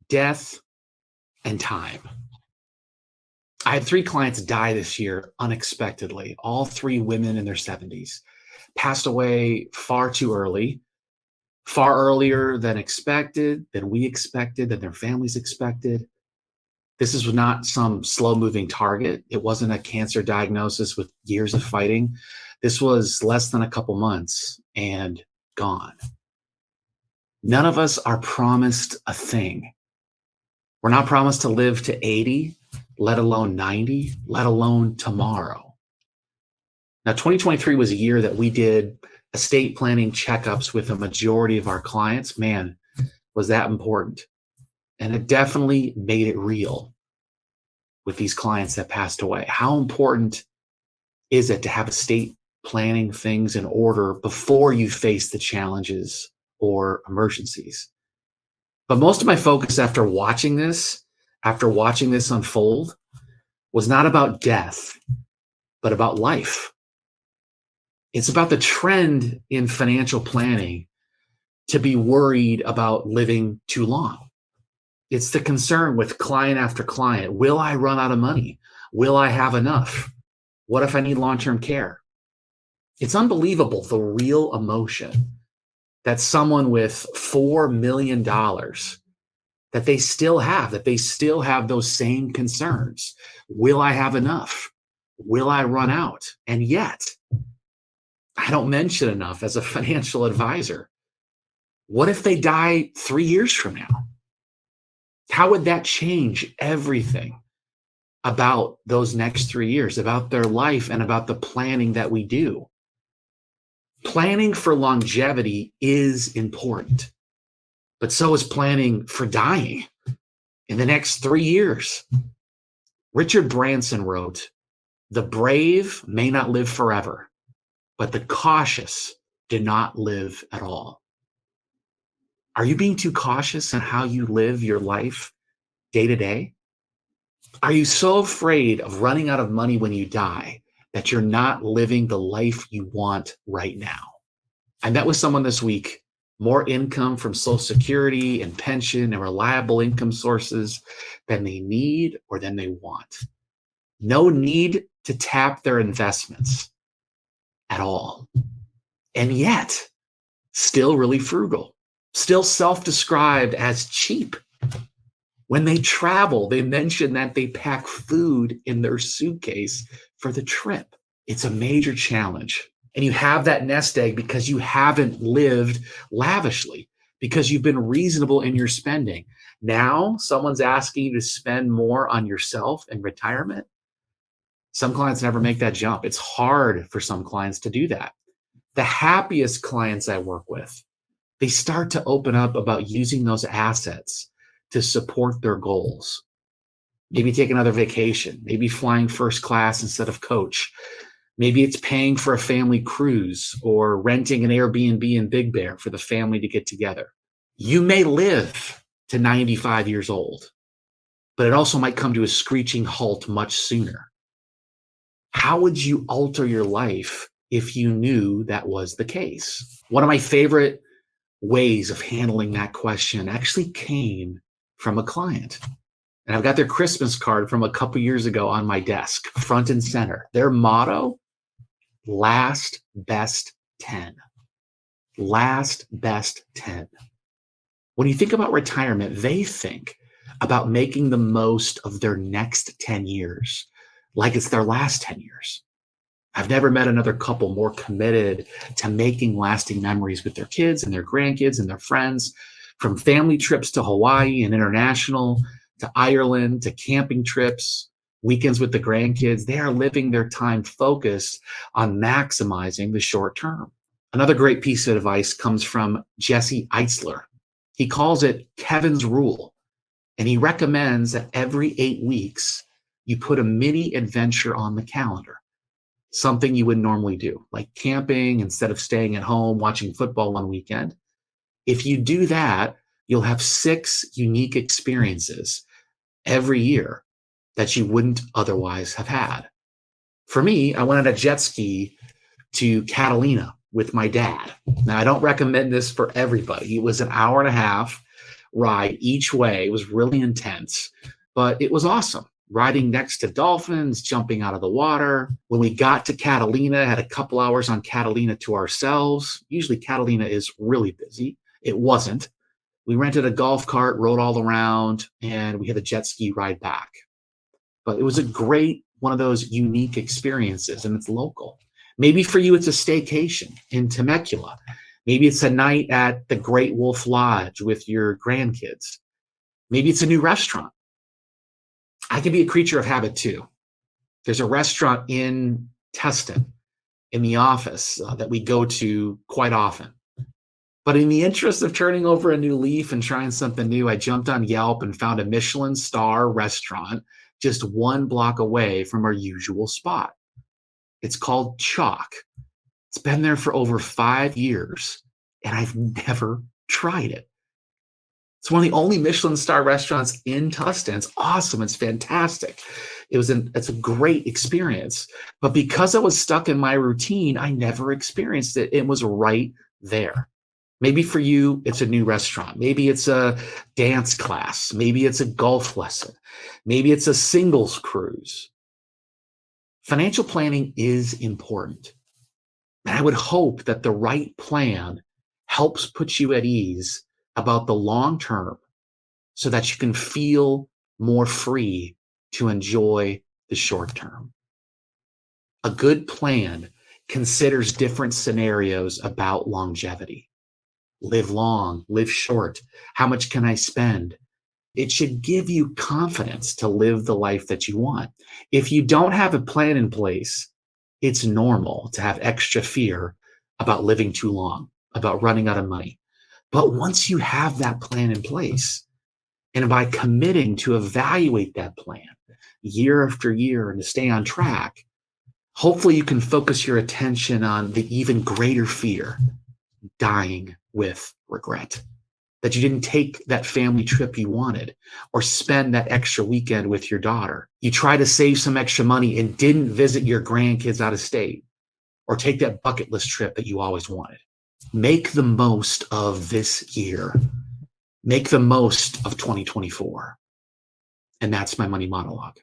death and time. I had 3 clients die this year unexpectedly, all 3 women in their 70s, passed away far too early, far earlier than expected, than we expected, than their families expected. This was not some slow-moving target. It wasn't a cancer diagnosis with years of fighting. This was less than a couple months and gone. None of us are promised a thing. We're not promised to live to 80, let alone 90, let alone tomorrow. Now, 2023 was a year that we did estate planning checkups with a majority of our clients. Man, was that important. And it definitely made it real with these clients that passed away. How important is it to have estate planning things in order before you face the challenges or emergencies? But most of my focus after watching this unfold, was not about death, but about life. It's about the trend in financial planning to be worried about living too long. It's the concern with client after client. Will I run out of money? Will I have enough? What if I need long-term care? It's unbelievable, the real emotion that someone with $4 million that they still have those same concerns. Will I have enough? Will I run out? And yet, I don't mention enough as a financial advisor. What if they die 3 years from now? How would that change everything about those next 3 years, about their life, and about the planning that we do? Planning for longevity is important, but so is planning for dying in the next 3 years. Richard Branson wrote, "The brave may not live forever, but the cautious do not live at all." Are you being too cautious in how you live your life day to day? Are you so afraid of running out of money when you die that you're not living the life you want right now? I met with someone this week, more income from Social Security and pension and reliable income sources than they need or than they want. No need to tap their investments at all. And yet, still really frugal, still self-described as cheap. When they travel, they mention that they pack food in their suitcase for the trip. It's a major challenge. And you have that nest egg because you haven't lived lavishly, because you've been reasonable in your spending. Now, someone's asking you to spend more on yourself in retirement. Some clients never make that jump. It's hard for some clients to do that. The happiest clients I work with, they start to open up about using those assets to support their goals. Maybe take another vacation, maybe flying first class instead of coach. Maybe it's paying for a family cruise or renting an Airbnb in Big Bear for the family to get together. You may live to 95 years old, but it also might come to a screeching halt much sooner. How would you alter your life if you knew that was the case? One of my favorite ways of handling that question actually came from a client. And I've got their Christmas card from a couple years ago on my desk, front and center. Their motto, last best 10. Last best 10. When you think about retirement, they think about making the most of their next 10 years, like it's their last 10 years. I've never met another couple more committed to making lasting memories with their kids and their grandkids and their friends, from family trips to Hawaii and international, to Ireland, to camping trips, weekends with the grandkids. They are living their time focused on maximizing the short term. Another great piece of advice comes from Jesse Eitzler. He calls it Kevin's Rule, and he recommends that every 8 weeks, you put a mini adventure on the calendar, something you would normally do, like camping instead of staying at home, watching football one weekend. If you do that, you'll have 6 unique experiences every year that you wouldn't otherwise have had. For me, I went on a jet ski to Catalina with my dad. Now, I don't recommend this for everybody. It was an hour and a half ride each way. It was really intense, but it was awesome. Riding next to dolphins, jumping out of the water. When we got to Catalina, had a couple hours on Catalina to ourselves. Usually Catalina is really busy. It wasn't. We rented a golf cart, rode all around, and we had a jet ski ride back. But it was a great, one of those unique experiences, and it's local. Maybe for you, it's a staycation in Temecula. Maybe it's a night at the Great Wolf Lodge with your grandkids. Maybe it's a new restaurant. I can be a creature of habit too. There's a restaurant in Tustin in the office that we go to quite often. But in the interest of turning over a new leaf and trying something new, I jumped on Yelp and found a Michelin star restaurant just 1 block away from our usual spot. It's called Chalk. It's been there for over 5 years, and I've never tried it. It's one of the only Michelin star restaurants in Tustin. It's awesome. It's fantastic. It's a great experience. But because I was stuck in my routine, I never experienced it. It was right there. Maybe for you, it's a new restaurant. Maybe it's a dance class. Maybe it's a golf lesson. Maybe it's a singles cruise. Financial planning is important. And I would hope that the right plan helps put you at ease about the long term so that you can feel more free to enjoy the short term. A good plan considers different scenarios about longevity. Live long, live short. How much can I spend? It should give you confidence to live the life that you want. If you don't have a plan in place, it's normal to have extra fear about living too long, about running out of money. But once you have that plan in place, and by committing to evaluate that plan year after year and to stay on track, hopefully you can focus your attention on the even greater fear, dying with regret, that you didn't take that family trip you wanted or spend that extra weekend with your daughter. You tried to save some extra money and didn't visit your grandkids out of state or take that bucket list trip that you always wanted. Make the most of this year. Make the most of 2024. And that's my money monologue.